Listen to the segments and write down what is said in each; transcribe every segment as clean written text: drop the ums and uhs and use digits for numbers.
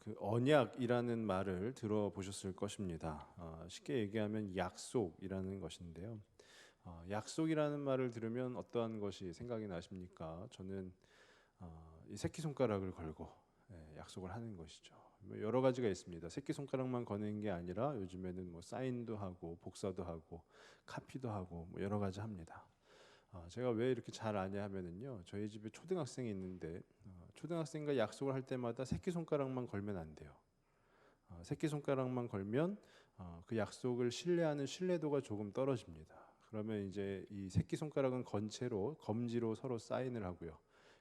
그 언약이라는 말을 들어보셨을 것입니다. 쉽게 얘기하면 약속이라는 것인데요. 약속이라는 말을 들으면 어떠한 것이 생각이 나십니까? 저는 이 새끼손가락을 걸고 약속을 하는 것이죠. 뭐 여러 가지가 있습니다. 새끼손가락만 거는 게 아니라 요즘에는 뭐 사인도 하고 복사도 하고 카피도 하고 뭐 여러 가지 합니다. 제가 왜 이렇게 잘 아냐 하면은요, 저희 집에 초등학생이 있는데 초등학생과 약속을 할 때마다 새끼손가락만 걸면 안 돼요. 새끼손가락만 걸면 그 약속을 신뢰하는 신뢰도가 조금 떨어집니다. 그러면 이제 이 새끼손가락은 건 채로 검지로 서로 사인을 하고요.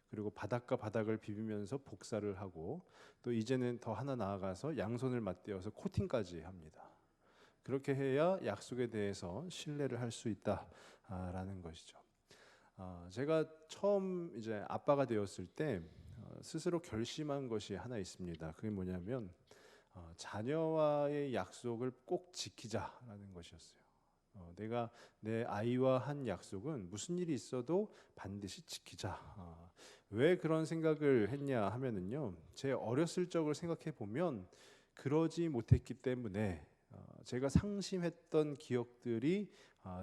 그리고 바닥과 바닥을 비비면서 복사를 하고, 또 이제는 더 하나 나아가서 양손을 맞대어서 코팅까지 합니다. 그렇게 해야 약속에 대해서 신뢰를 할 수 있다라는 것이죠. 제가 처음 이제 아빠가 되었을 때 스스로 결심한 것이 하나 있습니다. 그게 뭐냐면 자녀와의 약속을 꼭 지키자라는 것이었어요. 내가 내 아이와 한 약속은 무슨 일이 있어도 반드시 지키자. 왜 그런 생각을 했냐 하면은요, 제 어렸을 적을 생각해 보면 그러지 못했기 때문에 제가 상심했던 기억들이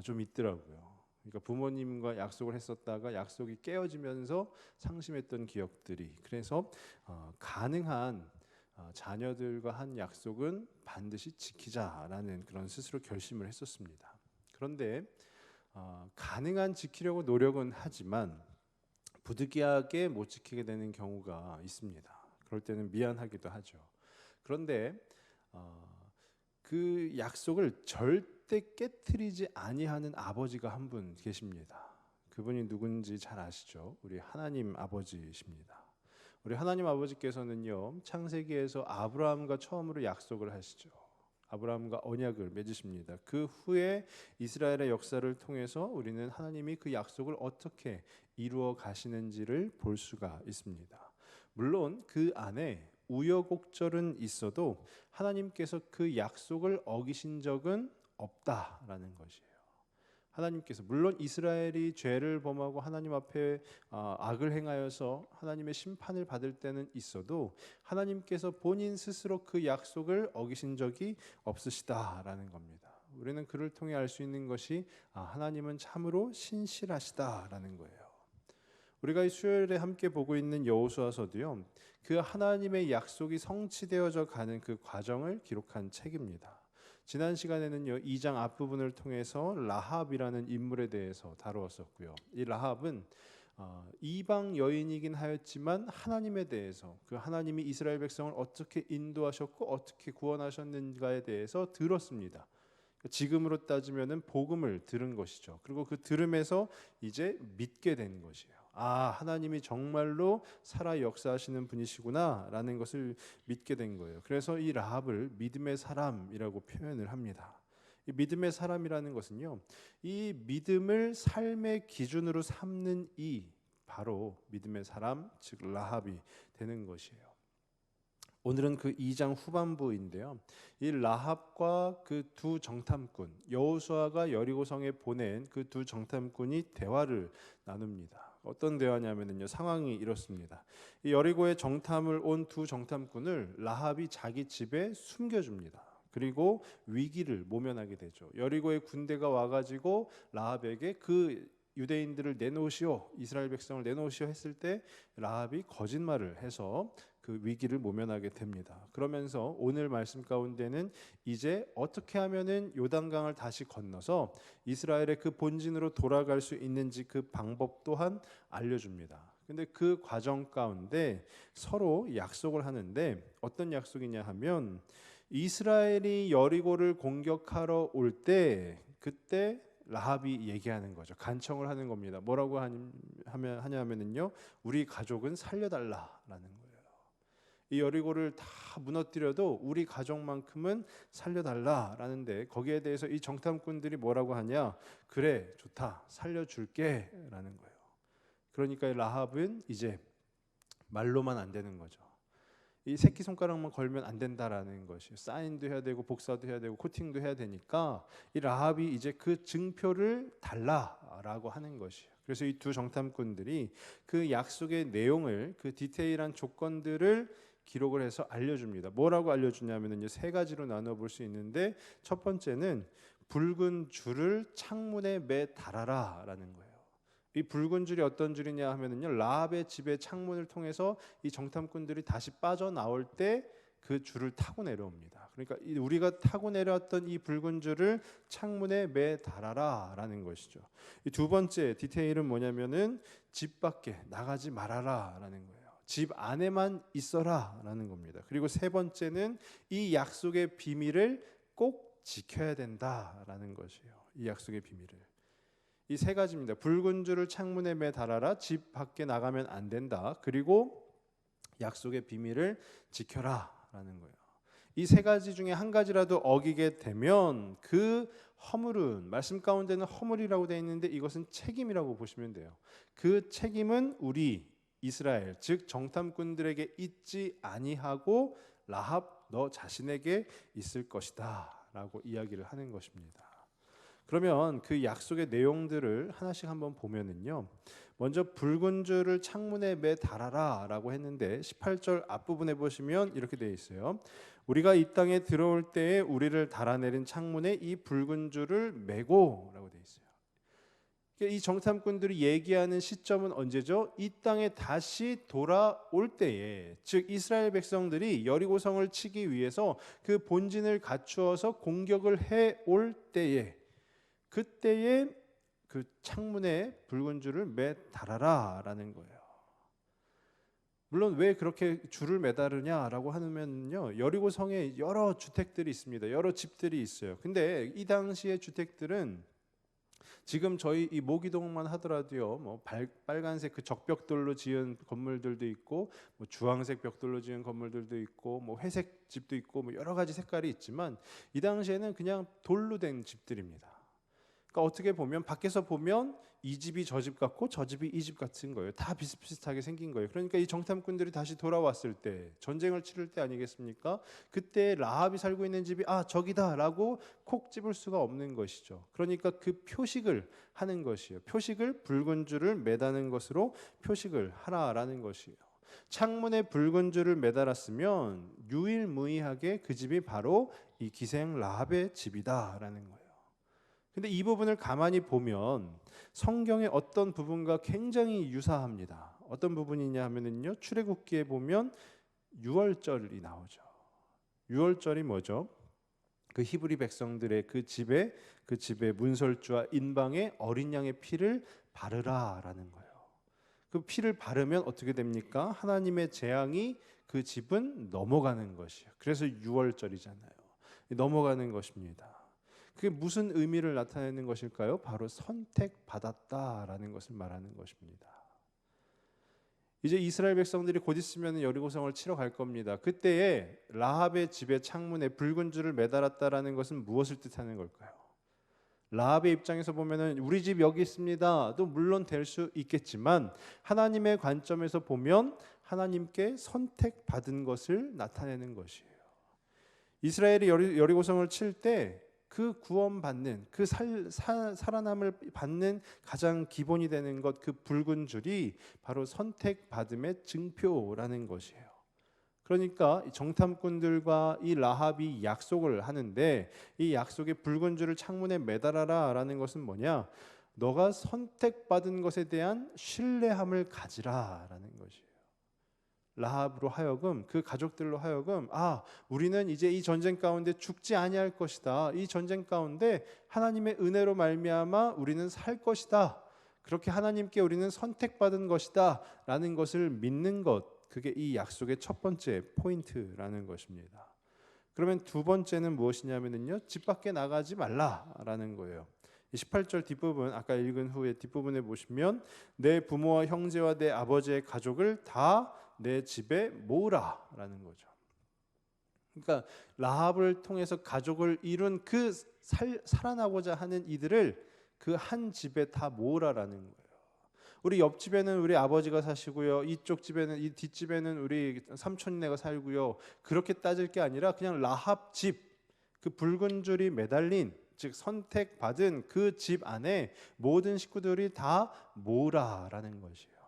좀 있더라고요. 그러니까 부모님과 약속을 했었다가 약속이 깨어지면서 상심했던 기억들이, 그래서 가능한 자녀들과 한 약속은 반드시 지키자라는 그런 스스로 결심을 했었습니다. 그런데 가능한 지키려고 노력은 하지만 부득이하게 못 지키게 되는 경우가 있습니다. 그럴 때는 미안하기도 하죠. 그런데 그 약속을 절대 깨트리지 아니하는 아버지가 한 분 계십니다. 그분이 누군지 잘 아시죠? 우리 하나님 아버지십니다. 우리 하나님 아버지께서는요, 창세기에서 아브라함과 처음으로 약속을 하시죠. 아브라함과 언약을 맺으십니다. 그 후에 이스라엘의 역사를 통해서 우리는 하나님이 그 약속을 어떻게 이루어 가시는지를 볼 수가 있습니다. 물론 그 안에 우여곡절은 있어도 하나님께서 그 약속을 어기신 적은 없다라는 것이에요. 하나님께서, 물론 이스라엘이 죄를 범하고 하나님 앞에 악을 행하여서 하나님의 심판을 받을 때는 있어도 하나님께서 본인 스스로 그 약속을 어기신 적이 없으시다라는 겁니다. 우리는 그를 통해 알 수 있는 것이 하나님은 참으로 신실하시다라는 거예요. 우리가 이 수요일에 함께 보고 있는 여호수아서도요, 그 하나님의 약속이 성취되어져 가는 그 과정을 기록한 책입니다. 지난 시간에는요, 2장 앞부분을 통해서 라합이라는 인물에 대해서 다루었었고요. 이 라합은 이방 여인이긴 하였지만 하나님에 대해서, 그 하나님이 이스라엘 백성을 어떻게 인도하셨고 어떻게 구원하셨는가에 대해서 들었습니다. 지금으로 따지면은 복음을 들은 것이죠. 그리고 그 들음에서 이제 믿게 된 것이에요. 하나님이 정말로 살아 역사하시는 분이시구나라는 것을 믿게 된 거예요. 그래서 이 라합을 믿음의 사람이라고 표현을 합니다. 이 믿음의 사람이라는 것은요, 이 믿음을 삶의 기준으로 삼는 이 바로 믿음의 사람, 즉 라합이 되는 것이에요. 오늘은 그 2장 후반부인데요. 이 라합과 그 두 정탐꾼, 여호수아가 여리고성에 보낸 그 두 정탐꾼이 대화를 나눕니다. 어떤 대화냐면요, 상황이 이렇습니다. 이 여리고에 정탐을 온 두 정탐꾼을 라합이 자기 집에 숨겨줍니다. 그리고 위기를 모면하게 되죠. 여리고의 군대가 와가지고 라합에게 그 유대인들을 내놓으시오, 이스라엘 백성을 내놓으시오 했을 때 라합이 거짓말을 해서 그 위기를 모면하게 됩니다. 그러면서 오늘 말씀 가운데는 이제 어떻게 하면은 요단강을 다시 건너서 이스라엘의 그 본진으로 돌아갈 수 있는지 그 방법 또한 알려줍니다. 근데 그 과정 가운데 서로 약속을 하는데, 어떤 약속이냐 하면 이스라엘이 여리고를 공격하러 올 때 그때 라합이 얘기하는 거죠. 간청을 하는 겁니다. 뭐라고 하냐면요, 우리 가족은 살려달라라는 거예요. 이 여리고를 다 무너뜨려도 우리 가족만큼은 살려달라라는데, 거기에 대해서 이 정탐꾼들이 뭐라고 하냐, 그래 좋다 살려줄게 라는 거예요. 그러니까 라합은 이제 말로만 안 되는 거죠. 이 새끼손가락만 걸면 안 된다라는 것이, 사인도 해야 되고 복사도 해야 되고 코팅도 해야 되니까 이 라합이 이제 그 증표를 달라라고 하는 것이에요. 그래서 이 두 정탐꾼들이 그 약속의 내용을, 그 디테일한 조건들을 기록을 해서 알려줍니다. 뭐라고 알려주냐면요, 세 가지로 나눠 볼 수 있는데, 첫 번째는 붉은 줄을 창문에 매 달아라라는 거예요. 이 붉은 줄이 어떤 줄이냐 하면은요, 라합의 집의 창문을 통해서 이 정탐꾼들이 다시 빠져나올 때 그 줄을 타고 내려옵니다. 그러니까 우리가 타고 내려왔던 이 붉은 줄을 창문에 매 달아라라는 것이죠. 이 두 번째 디테일은 뭐냐면은 집 밖에 나가지 말아라라는 거예요. 집 안에만 있어라라는 겁니다. 그리고 세 번째는 이 약속의 비밀을 꼭 지켜야 된다라는 것이에요. 이 약속의 비밀을. 이 세 가지입니다. 붉은 줄을 창문에 매 달아라, 집 밖에 나가면 안 된다, 그리고 약속의 비밀을 지켜라라는 거예요. 이 세 가지 중에 한 가지라도 어기게 되면 그 허물은, 말씀 가운데는 허물이라고 되어 있는데 이것은 책임이라고 보시면 돼요. 그 책임은 우리 이스라엘, 즉 정탐꾼들에게 있지 아니하고 라합 너 자신에게 있을 것이다 라고 이야기를 하는 것입니다. 그러면 그 약속의 내용들을 하나씩 한번 보면은요, 먼저 붉은 줄을 창문에 매 달아라 라고 했는데 18절 앞부분에 보시면 이렇게 되어 있어요. 우리가 이 땅에 들어올 때에 우리를 달아내린 창문에 이 붉은 줄을 매고 라고 되어 있어요. 이 정탐꾼들이 얘기하는 시점은 언제죠? 이 땅에 다시 돌아올 때에, 즉 이스라엘 백성들이 여리고성을 치기 위해서 그 본진을 갖추어서 공격을 해올 때에, 그때에 그 창문에 붉은 줄을 매 달아라라는 거예요. 물론 왜 그렇게 줄을 매다르냐라고 하면요, 여리고성에 여러 주택들이 있습니다. 여러 집들이 있어요. 근데 이 당시의 주택들은 지금 저희 이 모기동만 하더라도요, 뭐 빨간색 그 적벽돌로 지은 건물들도 있고, 뭐 주황색 벽돌로 지은 건물들도 있고, 뭐 회색 집도 있고, 뭐 여러 가지 색깔이 있지만 이 당시에는 그냥 돌로 된 집들입니다. 그러니까 어떻게 보면 밖에서 보면 이 집이 저 집 같고 저 집이 이 집 같은 거예요. 다 비슷비슷하게 생긴 거예요. 그러니까 이 정탐꾼들이 다시 돌아왔을 때, 전쟁을 치를 때 아니겠습니까? 그때 라합이 살고 있는 집이 저기다라고 콕 집을 수가 없는 것이죠. 그러니까 그 표식을 하는 것이에요. 표식을 붉은 줄을 매다는 것으로 표식을 하라라는 것이에요. 창문에 붉은 줄을 매달았으면 유일무이하게 그 집이 바로 이 기생 라합의 집이다라는 거예요. 근데 이 부분을 가만히 보면 성경의 어떤 부분과 굉장히 유사합니다. 어떤 부분이냐 하면은요, 출애굽기에 보면 유월절이 나오죠. 유월절이 뭐죠? 그 히브리 백성들의 그 집에 문설주와 인방에 어린 양의 피를 바르라라는 거예요. 그 피를 바르면 어떻게 됩니까? 하나님의 재앙이 그 집은 넘어가는 것이에요. 그래서 유월절이잖아요. 넘어가는 것입니다. 그게 무슨 의미를 나타내는 것일까요? 바로 선택받았다라는 것을 말하는 것입니다. 이제 이스라엘 백성들이 곧 있으면 여리고성을 치러 갈 겁니다. 그때에 라합의 집의 창문에 붉은 줄을 매달았다라는 것은 무엇을 뜻하는 걸까요? 라합의 입장에서 보면은 우리 집 여기 있습니다도 물론 될 수 있겠지만, 하나님의 관점에서 보면 하나님께 선택받은 것을 나타내는 것이에요. 이스라엘이 여리고성을 칠 때 그 구원받는, 그 살아남을 받는 가장 기본이 되는 것, 그 붉은 줄이 바로 선택받음의 증표라는 것이에요. 그러니까 정탐꾼들과 이 라합이 약속을 하는데, 이 약속의 붉은 줄을 창문에 매달아라라는 것은 뭐냐? 너가 선택받은 것에 대한 신뢰함을 가지라라는 것이에요. 라합으로 하여금, 그 가족들로 하여금 우리는 이제 이 전쟁 가운데 죽지 아니할 것이다. 이 전쟁 가운데 하나님의 은혜로 말미암아 우리는 살 것이다. 그렇게 하나님께 우리는 선택받은 것이다 라는 것을 믿는 것, 그게 이 약속의 첫 번째 포인트라는 것입니다. 그러면 두 번째는 무엇이냐면요, 집 밖에 나가지 말라라는 거예요. 18절 뒷부분, 아까 읽은 후에 뒷부분에 보시면 내 부모와 형제와 내 아버지의 가족을 다 내 집에 모으라라는 거죠. 그러니까 라합을 통해서 가족을 이룬 그 살아나고자 하는 이들을 그 한 집에 다 모으라라는 거예요. 우리 옆집에는 우리 아버지가 사시고요, 이쪽 집에는, 이 뒷집에는 우리 삼촌네가 살고요, 그렇게 따질 게 아니라 그냥 라합 집, 그 붉은 줄이 매달린, 즉 선택받은 그 집 안에 모든 식구들이 다 모으라라는 것이에요.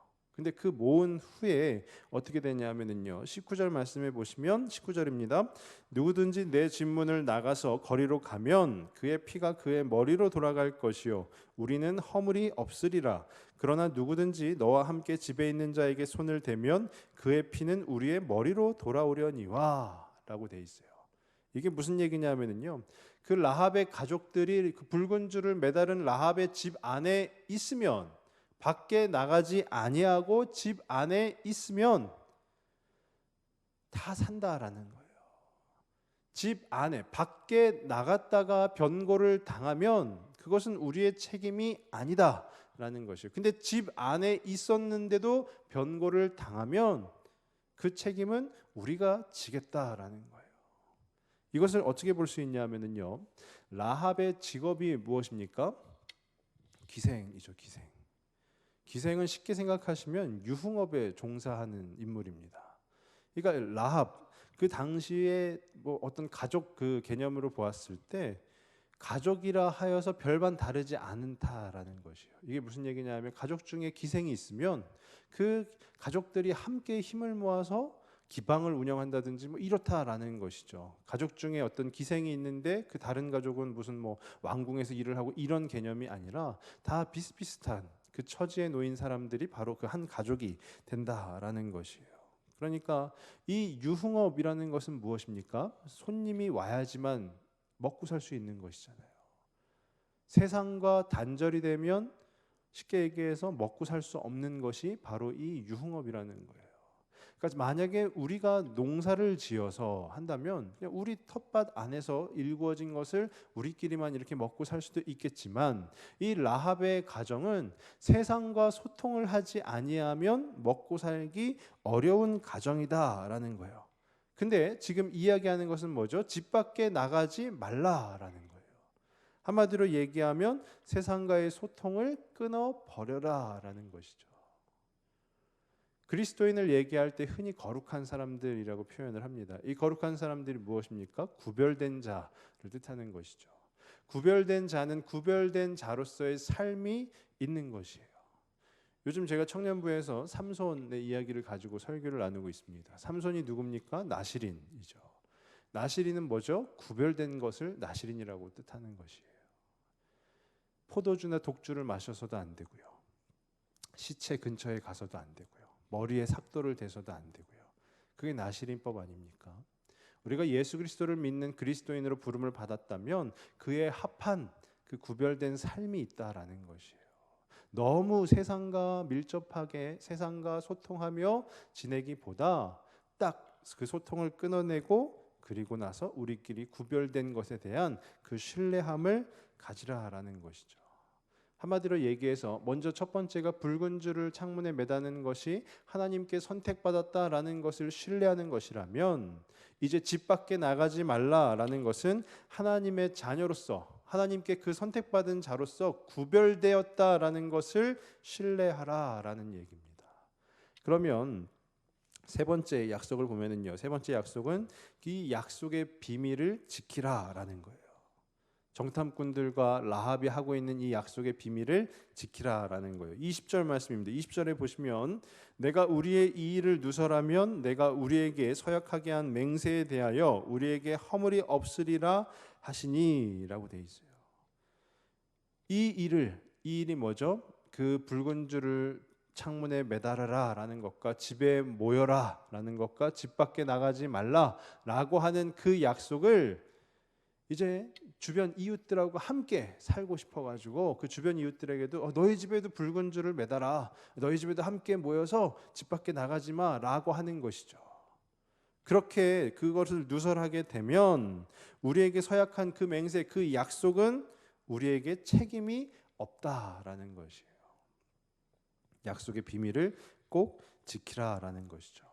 근데 그 모은 후에 어떻게 되냐면은요. 19절 말씀해 보시면 19절입니다. 누구든지 내 진문을 나가서 거리로 가면 그의 피가 그의 머리로 돌아갈 것이요 우리는 허물이 없으리라. 그러나 누구든지 너와 함께 집에 있는 자에게 손을 대면 그의 피는 우리의 머리로 돌아오려니와 라고 돼 있어요. 이게 무슨 얘기냐면은요. 그 라합의 가족들이 그 붉은 줄을 매달은 라합의 집 안에 있으면, 밖에 나가지 아니하고 집 안에 있으면 다 산다라는 거예요. 집 안에, 밖에 나갔다가 변고를 당하면 그것은 우리의 책임이 아니다라는 것이에요. 근데 집 안에 있었는데도 변고를 당하면 그 책임은 우리가 지겠다라는 거예요. 이것을 어떻게 볼 수 있냐면요, 라합의 직업이 무엇입니까? 기생이죠, 기생. 기생은 쉽게 생각하시면 유흥업에 종사하는 인물입니다. 그러니까 라합, 그 당시에 뭐 어떤 가족 그 개념으로 보았을 때 가족이라 하여서 별반 다르지 않다라는 것이에요. 이게 무슨 얘기냐면 가족 중에 기생이 있으면 그 가족들이 함께 힘을 모아서 기방을 운영한다든지 뭐 이렇다라는 것이죠. 가족 중에 어떤 기생이 있는데 그 다른 가족은 무슨 뭐 왕궁에서 일을 하고 이런 개념이 아니라 다 비슷비슷한 그 처지에 놓인 사람들이 바로 그 한 가족이 된다라는 것이에요. 그러니까 이 유흥업이라는 것은 무엇입니까? 손님이 와야지만 먹고 살 수 있는 것이잖아요. 세상과 단절이 되면 쉽게 얘기해서 먹고 살 수 없는 것이 바로 이 유흥업이라는 거예요. 그러니까 만약에 우리가 농사를 지어서 한다면 그냥 우리 텃밭 안에서 일구어진 것을 우리끼리만 이렇게 먹고 살 수도 있겠지만, 이 라합의 가정은 세상과 소통을 하지 아니하면 먹고 살기 어려운 가정이다라는 거예요. 근데 지금 이야기하는 것은 뭐죠? 집 밖에 나가지 말라라는 거예요. 한마디로 얘기하면 세상과의 소통을 끊어 버려라라는 것이죠. 그리스도인을 얘기할 때 흔히 거룩한 사람들이라고 표현을 합니다. 이 거룩한 사람들이 무엇입니까? 구별된 자를 뜻하는 것이죠. 구별된 자는 구별된 자로서의 삶이 있는 것이에요. 요즘 제가 청년부에서 삼손의 이야기를 가지고 설교를 나누고 있습니다. 삼손이 누굽니까? 나실인이죠. 나실인은 뭐죠? 구별된 것을 나실인이라고 뜻하는 것이에요. 포도주나 독주를 마셔서도 안 되고요. 시체 근처에 가서도 안 되고요. 머리에 삭도를 대서도 안 되고요. 그게 나실인법 아닙니까? 우리가 예수 그리스도를 믿는 그리스도인으로 부름을 받았다면 그에 합한 그 구별된 삶이 있다라는 것이에요. 너무 세상과 밀접하게 세상과 소통하며 지내기보다 딱 그 소통을 끊어내고 그리고 나서 우리끼리 구별된 것에 대한 그 신뢰함을 가지라라는 것이죠. 한마디로 얘기해서 먼저 첫 번째가 붉은 줄을 창문에 매다는 것이 하나님께 선택받았다라는 것을 신뢰하는 것이라면, 이제 집 밖에 나가지 말라라는 것은 하나님의 자녀로서 하나님께 그 선택받은 자로서 구별되었다라는 것을 신뢰하라라는 얘기입니다. 그러면 세 번째 약속을 보면은요, 세 번째 약속은 이 약속의 비밀을 지키라라는 거예요. 정탐꾼들과 라합이 하고 있는 이 약속의 비밀을 지키라라는 거예요. 20절 말씀입니다. 20절에 보시면 내가 우리의 이 일을 누설하면 내가 우리에게 서약하게 한 맹세에 대하여 우리에게 허물이 없으리라 하시니 라고 되어 있어요. 이 일이 뭐죠? 그 붉은 줄을 창문에 매달아라 라는 것과 집에 모여라 라는 것과 집 밖에 나가지 말라 라고 하는 그 약속을 이제 주변 이웃들하고 함께 살고 싶어가지고 그 주변 이웃들에게도 너희 집에도 붉은 줄을 매달아, 너희 집에도 함께 모여서 집 밖에 나가지 마 라고 하는 것이죠. 그렇게 그것을 누설하게 되면 우리에게 서약한 그 맹세, 그 약속은 우리에게 책임이 없다라는 것이에요. 약속의 비밀을 꼭 지키라라는 것이죠.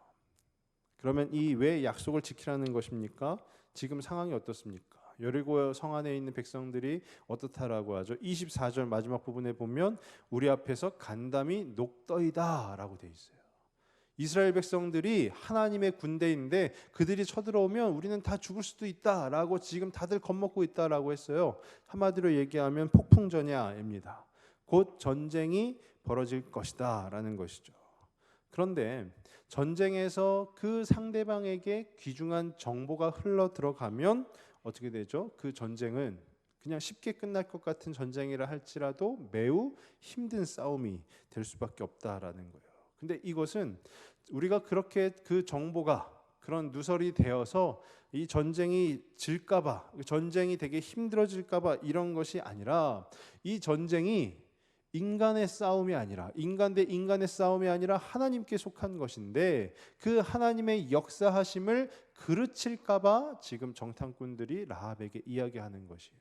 그러면 이 왜 약속을 지키라는 것입니까? 지금 상황이 어떻습니까? 여리고 성 안에 있는 백성들이 어떻다라고 하죠? 24절 마지막 부분에 보면 우리 앞에서 간담이 녹더이다라고 돼 있어요. 이스라엘 백성들이 하나님의 군대인데 그들이 쳐들어오면 우리는 다 죽을 수도 있다라고 지금 다들 겁먹고 있다라고 했어요. 한마디로 얘기하면 폭풍전야입니다. 곧 전쟁이 벌어질 것이다라는 것이죠. 그런데 전쟁에서 그 상대방에게 귀중한 정보가 흘러 들어가면 어떻게 되죠? 그 전쟁은 그냥 쉽게 끝날 것 같은 전쟁이라 할지라도 매우 힘든 싸움이 될 수밖에 없다라는 거예요. 근데 이것은 우리가 그렇게 그 정보가 그런 누설이 되어서 이 전쟁이 질까봐, 전쟁이 되게 힘들어질까봐 이런 것이 아니라, 이 전쟁이 인간의 싸움이 아니라, 인간 대 인간의 싸움이 아니라 하나님께 속한 것인데, 그 하나님의 역사하심을 그르칠까봐 지금 정탐꾼들이 라합에게 이야기하는 것이에요.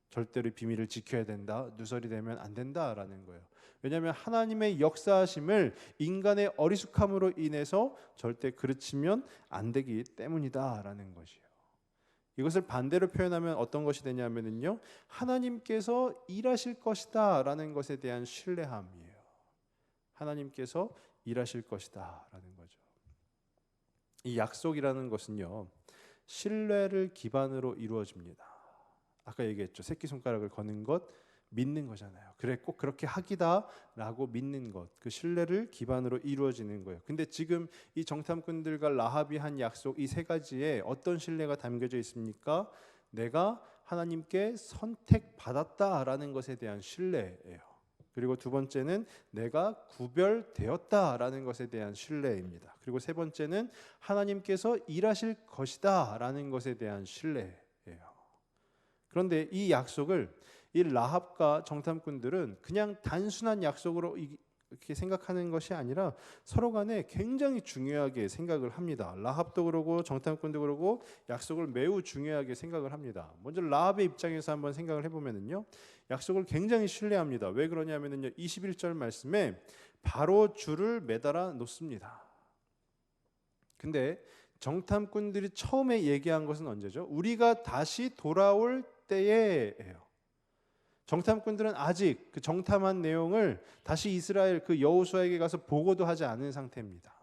절대로 비밀을 지켜야 된다, 누설이 되면 안 된다라는 거예요. 왜냐하면 하나님의 역사하심을 인간의 어리숙함으로 인해서 절대 그르치면 안 되기 때문이다라는 것이에요. 이것을 반대로 표현하면 어떤 것이 되냐면요, 하나님께서 일하실 것이다라는 것에 대한 신뢰함이에요. 하나님께서 일하실 것이다라는 거죠. 이 약속이라는 것은요, 신뢰를 기반으로 이루어집니다. 아까 얘기했죠. 새끼손가락을 거는 것, 믿는 거잖아요. 그래, 꼭 그렇게 하기다라고 믿는 것, 그 신뢰를 기반으로 이루어지는 거예요. 근데 지금 이 정탐꾼들과 라합이 한 약속, 이 세 가지에 어떤 신뢰가 담겨져 있습니까? 내가 하나님께 선택받았다라는 것에 대한 신뢰예요. 그리고 두 번째는 내가 구별되었다라는 것에 대한 신뢰입니다. 그리고 세 번째는 하나님께서 일하실 것이다라는 것에 대한 신뢰예요. 그런데 이 약속을 이 라합과 정탐꾼들은 그냥 단순한 약속으로 이렇게 생각하는 것이 아니라 서로 간에 굉장히 중요하게 생각을 합니다. 라합도 그러고 정탐꾼도 그러고 약속을 매우 중요하게 생각을 합니다. 먼저 라합의 입장에서 한번 생각을 해보면요, 약속을 굉장히 신뢰합니다. 왜 그러냐면요, 21절 말씀에 바로 줄을 매달아 놓습니다. 근데 정탐꾼들이 처음에 얘기한 것은 언제죠? 우리가 다시 돌아올 때에예요. 정탐꾼들은 아직 그 정탐한 내용을 다시 이스라엘 그 여호수아에게 가서 보고도 하지 않은 상태입니다.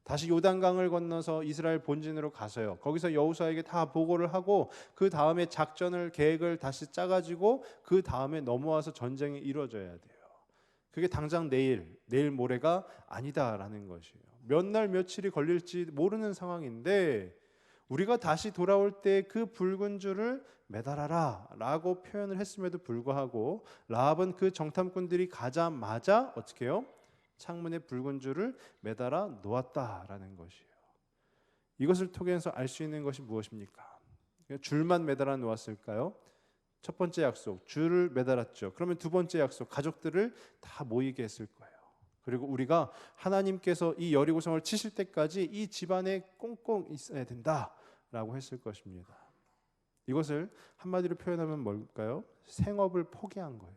다시 요단강을 건너서 이스라엘 본진으로 가서요, 거기서 여호수아에게 다 보고를 하고 그 다음에 작전을 계획을 다시 짜가지고 그 다음에 넘어와서 전쟁이 이루어져야 돼요. 그게 당장 내일 모레가 아니다라는 것이에요. 몇 날 며칠이 걸릴지 모르는 상황인데, 우리가 다시 돌아올 때 그 붉은 줄을 매달아라 라고 표현을 했음에도 불구하고 라합은 그 정탐꾼들이 가자마자 어떻게 해요? 창문에 붉은 줄을 매달아 놓았다라는 것이에요. 이것을 통해서 알 수 있는 것이 무엇입니까? 줄만 매달아 놓았을까요? 첫 번째 약속, 줄을 매달았죠. 그러면 두 번째 약속, 가족들을 다 모이게 했을 거예요. 그리고 우리가 하나님께서 이 여리고성을 치실 때까지 이 집안에 꽁꽁 있어야 된다라고 했을 것입니다. 이것을 한마디로 표현하면 뭘까요? 생업을 포기한 거예요.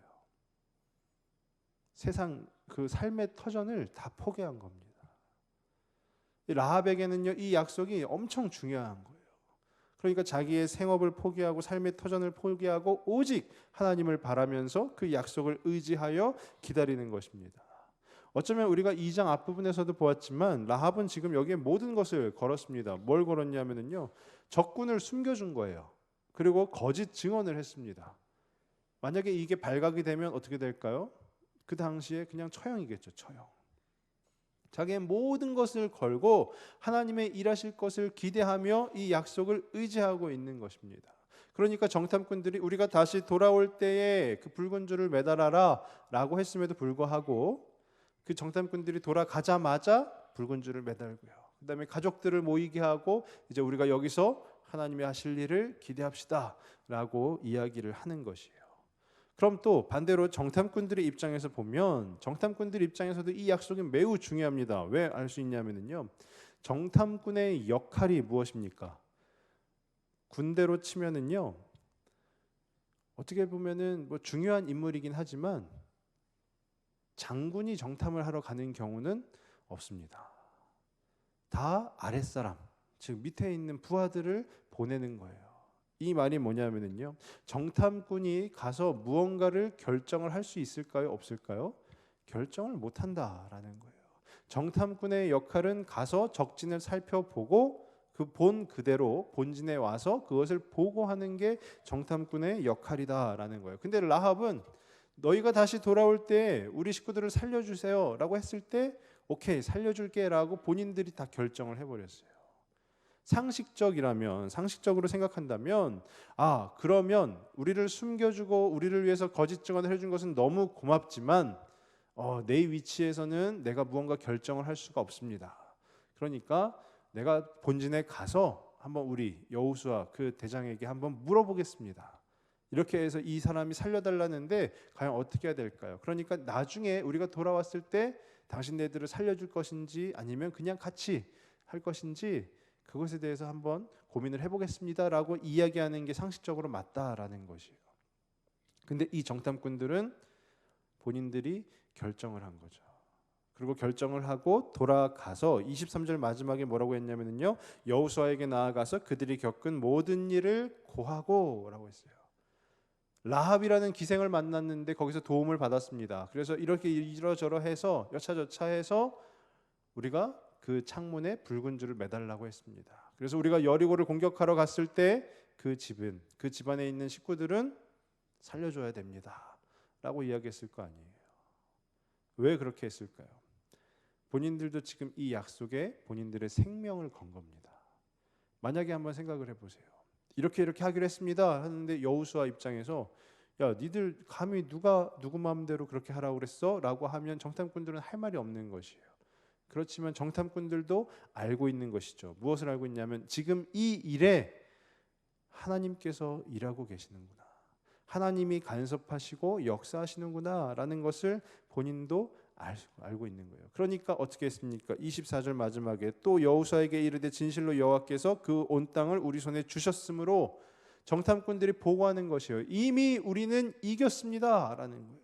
세상 그 삶의 터전을 다 포기한 겁니다. 라합에게는요, 이 약속이 엄청 중요한 거예요. 그러니까 자기의 생업을 포기하고 삶의 터전을 포기하고 오직 하나님을 바라면서 그 약속을 의지하여 기다리는 것입니다. 어쩌면 우리가 2장 앞부분에서도 보았지만 라합은 지금 여기에 모든 것을 걸었습니다. 뭘 걸었냐면요, 적군을 숨겨준 거예요. 그리고 거짓 증언을 했습니다. 만약에 이게 발각이 되면 어떻게 될까요? 그 당시에 그냥 처형이겠죠. 처형. 자기의 모든 것을 걸고 하나님의 일하실 것을 기대하며 이 약속을 의지하고 있는 것입니다. 그러니까 정탐꾼들이 우리가 다시 돌아올 때에 그 붉은 줄을 매달아라 라고 했음에도 불구하고 그 정탐꾼들이 돌아가자마자 붉은 줄을 매달고요, 그 다음에 가족들을 모이게 하고 이제 우리가 여기서 하나님이 하실 일을 기대합시다 라고 이야기를 하는 것이에요. 그럼 또 반대로 정탐꾼들의 입장에서 보면 정탐꾼들 입장에서도 이 약속이 매우 중요합니다. 왜 알 수 있냐면요, 정탐꾼의 역할이 무엇입니까? 군대로 치면은요, 어떻게 보면은 뭐 중요한 인물이긴 하지만 장군이 정탐을 하러 가는 경우는 없습니다. 다 아랫사람, 즉 밑에 있는 부하들을 보내는 거예요. 이 말이 뭐냐면요, 정탐꾼이 가서 무언가를 결정을 할 수 있을까요? 없을까요? 결정을 못 한다라는 거예요. 정탐꾼의 역할은 가서 적진을 살펴보고 그 본 그대로 본진에 와서 그것을 보고하는 게 정탐꾼의 역할이다라는 거예요. 근데 라합은 너희가 다시 돌아올 때 우리 식구들을 살려주세요 라고 했을 때 오케이 살려줄게라고 본인들이 다 결정을 해버렸어요. 상식적으로 생각한다면 그러면 우리를 숨겨주고 우리를 위해서 거짓 증언을 해준 것은 너무 고맙지만 내 위치에서는 내가 무언가 결정을 할 수가 없습니다. 그러니까 내가 본진에 가서 한번 우리 여호수아 그 대장에게 한번 물어보겠습니다. 이렇게 해서 이 사람이 살려달라는데 과연 어떻게 해야 될까요? 그러니까 나중에 우리가 돌아왔을 때 당신네들을 살려줄 것인지 아니면 그냥 같이 할 것인지 그것에 대해서 한번 고민을 해보겠습니다라고 이야기하는 게 상식적으로 맞다라는 것이에요. 근데 이 정탐꾼들은 본인들이 결정을 한 거죠. 그리고 결정을 하고 돌아가서 23절 마지막에 뭐라고 했냐면요, 여호수아에게 나아가서 그들이 겪은 모든 일을 고하고라고 했어요. 라합이라는 기생을 만났는데 거기서 도움을 받았습니다. 그래서 이렇게 이러저러해서 여차저차해서 우리가 그 창문에 붉은 줄을 매달라고 했습니다. 그래서 우리가 여리고를 공격하러 갔을 때 그 집안에 있는 식구들은 살려줘야 됩니다라고 이야기했을 거 아니에요. 왜 그렇게 했을까요? 본인들도 지금 이 약속에 본인들의 생명을 건 겁니다. 만약에 한번 생각을 해보세요. 이렇게 하기로 했습니다 하는데 여호수아 입장에서 야 니들 감히 누구 마음대로 그렇게 하라고 그랬어? 라고 하면 정탐꾼들은 할 말이 없는 것이에요. 그렇지만 정탐꾼들도 알고 있는 것이죠. 무엇을 알고 있냐면 지금 이 일에 하나님께서 일하고 계시는구나, 하나님이 간섭하시고 역사하시는구나 라는 것을 본인도 알고 있는 거예요. 그러니까 어떻게 했습니까? 24절 마지막에 또 여호수아에게 이르되 진실로 여호와께서 그 온 땅을 우리 손에 주셨으므로 정탐꾼들이 보고하는 것이에요. 이미 우리는 이겼습니다 라는 거예요.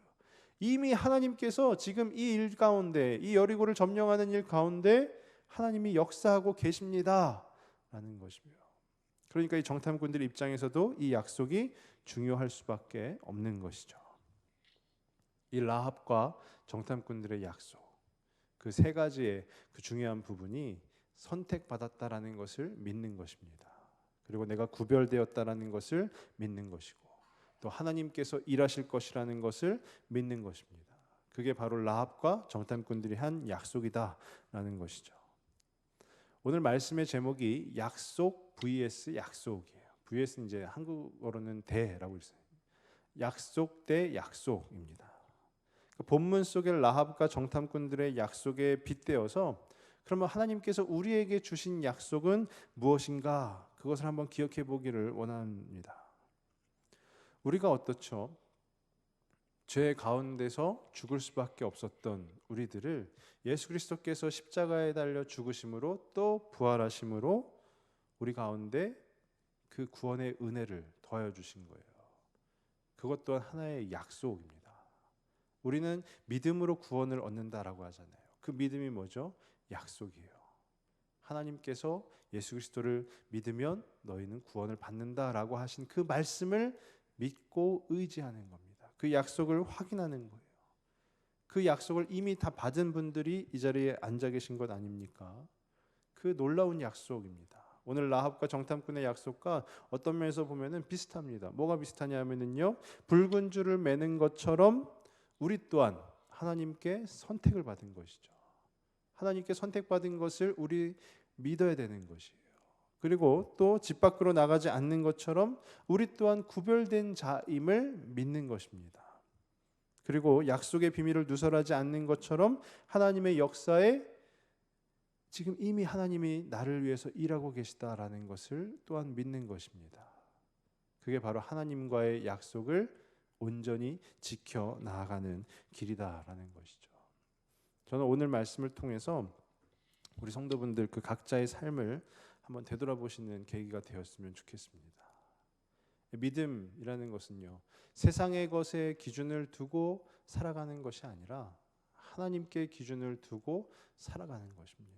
이미 하나님께서 지금 이 일 가운데, 이 여리고를 점령하는 일 가운데 하나님이 역사하고 계십니다 라는 것이고요. 그러니까 이 정탐꾼들 입장에서도 이 약속이 중요할 수밖에 없는 것이죠. 이 라합과 정탐꾼들의 약속, 그 세 가지의 그 중요한 부분이 선택받았다라는 것을 믿는 것입니다. 그리고 내가 구별되었다라는 것을 믿는 것이고, 또 하나님께서 일하실 것이라는 것을 믿는 것입니다. 그게 바로 라합과 정탐꾼들이 한 약속이다라는 것이죠. 오늘 말씀의 제목이 약속 vs 약속이에요. vs는 이제 한국어로는 대라고 있어요. 약속 대 약속입니다. 본문 속의 라합과 정탐꾼들의 약속에 빗대어서 그러면 하나님께서 우리에게 주신 약속은 무엇인가? 그것을 한번 기억해 보기를 원합니다. 우리가 어떻죠? 죄 가운데서 죽을 수밖에 없었던 우리들을 예수 그리스도께서 십자가에 달려 죽으심으로 또 부활하심으로 우리 가운데 그 구원의 은혜를 더하여 주신 거예요. 그것 또한 하나의 약속입니다. 우리는 믿음으로 구원을 얻는다라고 하잖아요. 그 믿음이 뭐죠? 약속이에요. 하나님께서 예수 그리스도를 믿으면 너희는 구원을 받는다라고 하신 그 말씀을 믿고 의지하는 겁니다. 그 약속을 확인하는 거예요. 그 약속을 이미 다 받은 분들이 이 자리에 앉아 계신 것 아닙니까? 그 놀라운 약속입니다. 오늘 라합과 정탐꾼의 약속과 어떤 면에서 보면은 비슷합니다. 뭐가 비슷하냐면요, 붉은 줄을 매는 것처럼 우리 또한 하나님께 선택을 받은 것이죠. 하나님께 선택받은 것을 우리 믿어야 되는 것이에요. 그리고 또 집 밖으로 나가지 않는 것처럼 우리 또한 구별된 자임을 믿는 것입니다. 그리고 약속의 비밀을 누설하지 않는 것처럼 하나님의 역사에 지금 이미 하나님이 나를 위해서 일하고 계시다라는 것을 또한 믿는 것입니다. 그게 바로 하나님과의 약속을 온전히 지켜 나아가는 길이다라는 것이죠. 저는 오늘 말씀을 통해서 우리 성도분들 그 각자의 삶을 한번 되돌아보시는 계기가 되었으면 좋겠습니다. 믿음이라는 것은요, 세상의 것에 기준을 두고 살아가는 것이 아니라 하나님께 기준을 두고 살아가는 것입니다.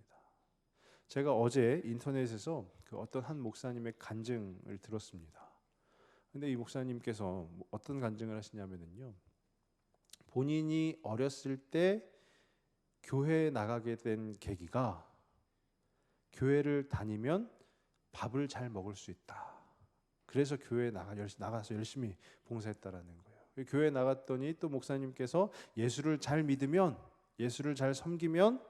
제가 어제 인터넷에서 그 어떤 한 목사님의 간증을 들었습니다. 근데 이 목사님께서 어떤 간증을 하시냐면요, 본인이 어렸을 때 교회에 나가게 된 계기가 교회를 다니면 밥을 잘 먹을 수 있다. 그래서 교회에 나가서 열심히 봉사했다라는 거예요. 교회에 나갔더니 또 목사님께서 예수를 잘 믿으면, 예수를 잘 섬기면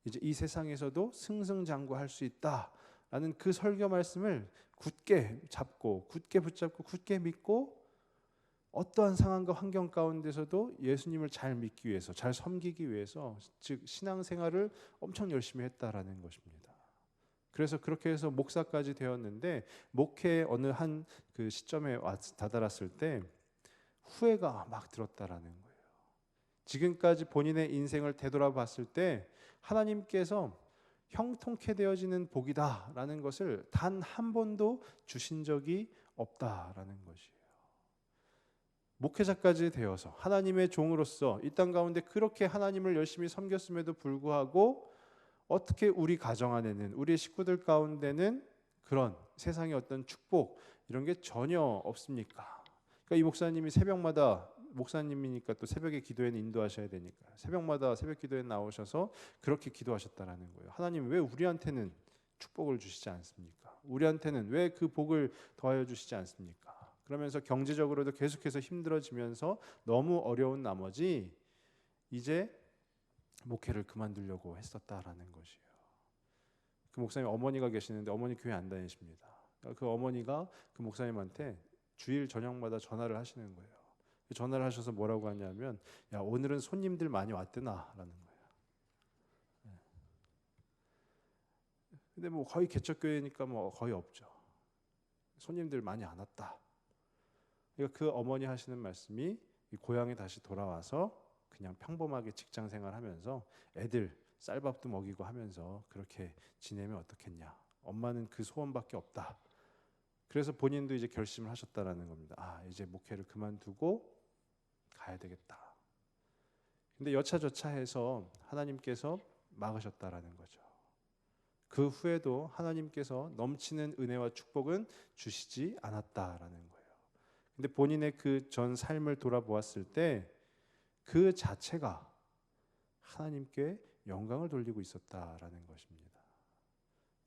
이제 이 세상에서도 승승장구할 수 있다라는 그 설교 말씀을 굳게 잡고 굳게 붙잡고 굳게 믿고 어떠한 상황과 환경 가운데서도 예수님을 잘 믿기 위해서, 잘 섬기기 위해서, 즉 신앙생활을 엄청 열심히 했다라는 것입니다. 그래서 그렇게 해서 목사까지 되었는데, 목회 어느 한 그 시점에 다다랐을 때 후회가 막 들었다라는 거예요. 지금까지 본인의 인생을 되돌아봤을 때 하나님께서 형통케 되어지는 복이다라는 것을 단 한 번도 주신 적이 없다라는 것이에요. 목회자까지 되어서 하나님의 종으로서 이 땅 가운데 그렇게 하나님을 열심히 섬겼음에도 불구하고 어떻게 우리 가정 안에는, 우리 식구들 가운데는 그런 세상의 어떤 축복 이런 게 전혀 없습니까? 그러니까 이 목사님이 새벽마다, 목사님이니까 또 새벽에 기도회는 인도하셔야 되니까 새벽마다 새벽 기도에 나오셔서 그렇게 기도하셨다라는 거예요. 하나님, 왜 우리한테는 축복을 주시지 않습니까? 우리한테는 왜 그 복을 더하여 주시지 않습니까? 그러면서 경제적으로도 계속해서 힘들어지면서 너무 어려운 나머지 이제 목회를 그만두려고 했었다라는 것이에요. 그 목사님 어머니가 계시는데 어머니 교회 안 다니십니다. 그 어머니가 그 목사님한테 주일 저녁마다 전화를 하시는 거예요. 전화를 하셔서 뭐라고 하냐면, 야, 오늘은 손님들 많이 왔더나라는 거예요. 근데 뭐 거의 개척교회니까 뭐 거의 없죠. 손님들 많이 안 왔다. 그러니까 그 어머니 하시는 말씀이 고향에 다시 돌아와서 그냥 평범하게 직장 생활하면서 애들 쌀밥도 먹이고 하면서 그렇게 지내면 어떻겠냐. 엄마는 그 소원밖에 없다. 그래서 본인도 이제 결심을 하셨다라는 겁니다. 아, 이제 목회를 그만두고 가야 되겠다. 근데 여차저차해서 하나님께서 막으셨다라는 거죠. 그 후에도 하나님께서 넘치는 은혜와 축복은 주시지 않았다라는 거예요. 근데 본인의 그 전 삶을 돌아보았을 때 그 자체가 하나님께 영광을 돌리고 있었다라는 것입니다.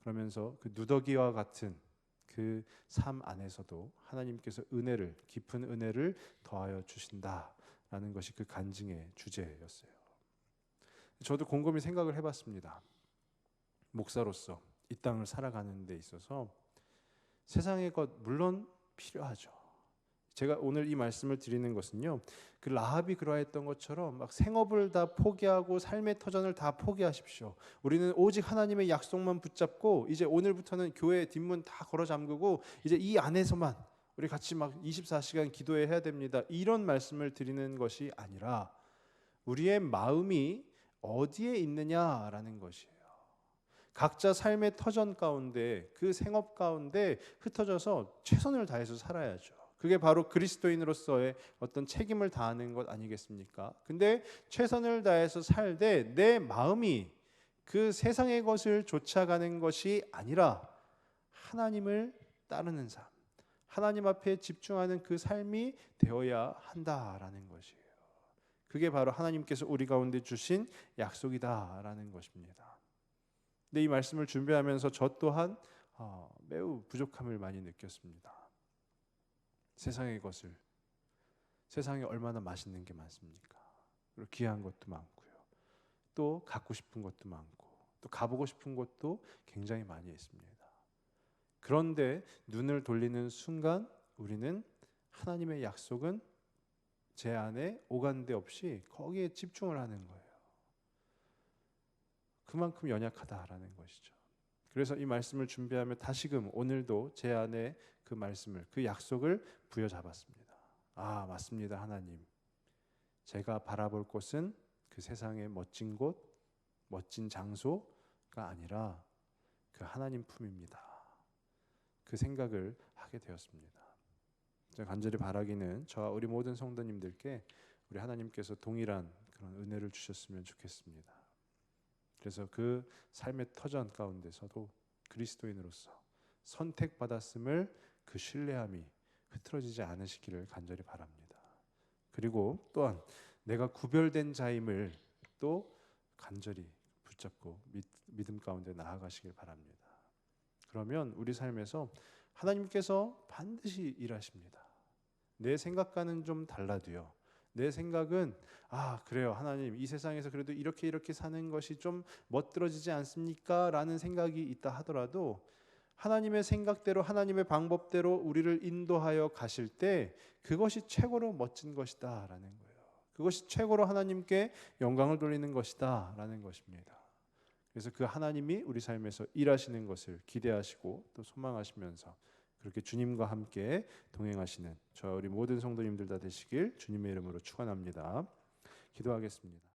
그러면서 그 누더기와 같은 그 삶 안에서도 하나님께서 은혜를, 깊은 은혜를 더하여 주신다라는 것이 그 간증의 주제였어요. 저도 곰곰이 생각을 해봤습니다. 목사로서 이 땅을 살아가는 데 있어서 세상의 것 물론 필요하죠. 제가 오늘 이 말씀을 드리는 것은요, 그 라합이 그러했던 것처럼 막 생업을 다 포기하고 삶의 터전을 다 포기하십시오. 우리는 오직 하나님의 약속만 붙잡고 이제 오늘부터는 교회 뒷문 다 걸어 잠그고 이제 이 안에서만 우리 같이 막 24시간 기도해야 됩니다. 이런 말씀을 드리는 것이 아니라 우리의 마음이 어디에 있느냐라는 것이에요. 각자 삶의 터전 가운데, 그 생업 가운데 흩어져서 최선을 다해서 살아야죠. 그게 바로 그리스도인으로서의 어떤 책임을 다하는 것 아니겠습니까? 근데 최선을 다해서 살되 내 마음이 그 세상의 것을 쫓아가는 것이 아니라 하나님을 따르는 삶, 하나님 앞에 집중하는 그 삶이 되어야 한다라는 것이에요. 그게 바로 하나님께서 우리 가운데 주신 약속이다라는 것입니다. 근데 이 말씀을 준비하면서 저 또한 매우 부족함을 많이 느꼈습니다. 세상의 것을, 세상에 얼마나 맛있는 게 많습니까? 그리고 귀한 것도 많고요. 또 갖고 싶은 것도 많고, 또 가보고 싶은 곳도 굉장히 많이 있습니다. 그런데 눈을 돌리는 순간 우리는 하나님의 약속은 제 안에 오간데 없이 거기에 집중을 하는 거예요. 그만큼 연약하다라는 것이죠. 그래서 이 말씀을 준비하며 다시금 오늘도 제 안에 그 말씀을, 그 약속을 부여잡았습니다. 아, 맞습니다, 하나님. 제가 바라볼 곳은 그 세상의 멋진 곳, 멋진 장소가 아니라 그 하나님 품입니다. 그 생각을 하게 되었습니다. 제가 간절히 바라기는 저와 우리 모든 성도님들께 우리 하나님께서 동일한 그런 은혜를 주셨으면 좋겠습니다. 그래서 그 삶의 터전 가운데서도 그리스도인으로서 선택받았음을 그 신뢰함이 흐트러지지 않으시기를 간절히 바랍니다. 그리고 또한 내가 구별된 자임을 또 간절히 붙잡고 믿음 가운데 나아가시길 바랍니다. 그러면 우리 삶에서 하나님께서 반드시 일하십니다. 내 생각과는 좀 달라도요, 내 생각은 그래요 하나님, 이 세상에서 그래도 이렇게 사는 것이 좀 멋들어지지 않습니까? 라는 생각이 있다 하더라도 하나님의 생각대로 하나님의 방법대로 우리를 인도하여 가실 때 그것이 최고로 멋진 것이다 라는 거예요. 그것이 최고로 하나님께 영광을 돌리는 것이다 라는 것입니다. 그래서 그 하나님이 우리 삶에서 일하시는 것을 기대하시고 또 소망하시면서 그렇게 주님과 함께 동행하시는 저 우리 모든 성도님들 다 되시길 주님의 이름으로 축원합니다. 기도하겠습니다.